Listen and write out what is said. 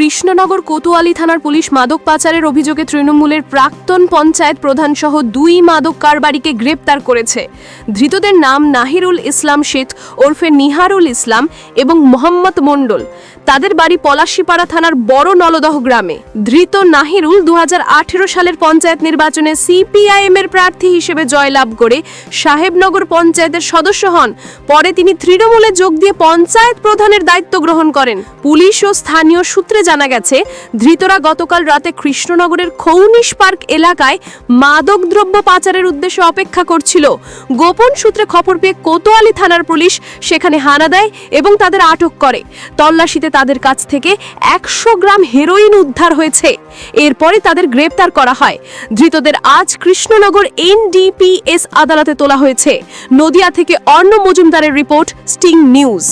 কৃষ্ণনগর কোতোয়ালি থানার পুলিশ মাদক পাচারের অভিযোগে তৃণমূলের প্রাক্তন পঞ্চায়েত প্রধান সহ 2 মাদক কারবারিকে গ্রেপ্তার করেছে। ধৃতদের নাম নাহিরুল ইসলাম শেঠ ওরফে নিহারুল ইসলাম এবং মোহাম্মদ মণ্ডল। তাদের বাড়ি পলাশীপাড়া থানার বড় নলদহ গ্রামে। ধৃত নাহিরুল 2018 সালের পঞ্চায়েত নির্বাচনে সিপিআইএম এর প্রার্থী হিসেবে জয়লাভ করে সাহেবনগর পঞ্চায়েতের সদস্য হন। পরে তিনি তৃণমূলে যোগ দিয়ে পঞ্চায়েত প্রধানের দায়িত্ব গ্রহণ করেন। পুলিশ ও স্থানীয় সূত্রে জানা গেছে, ধৃতরা গতকাল রাতে কৃষ্ণনগরের খৌনিশ পার্ক এলাকায় মাদকদ্রব্য পাচারের উদ্দেশ্যে অপেক্ষা করছিল। গোপন সূত্রে খবর পেয়ে কোতোয়ালি থানার পুলিশ সেখানে হানা দেয় এবং তাদের আটক করে। তল্লাশিতে তাদের কাছ থেকে 100 গ্রাম হেরোইন উদ্ধার হয়েছে। এরপরে তাদের গ্রেপ্তার করা হয়। ধৃতদের আজ কৃষ্ণনগর এনডিপিএস আদালতে তোলা হয়েছে। নদিয়া থেকে অর্ণ মজুমদারের রিপোর্ট, স্টিং নিউজ।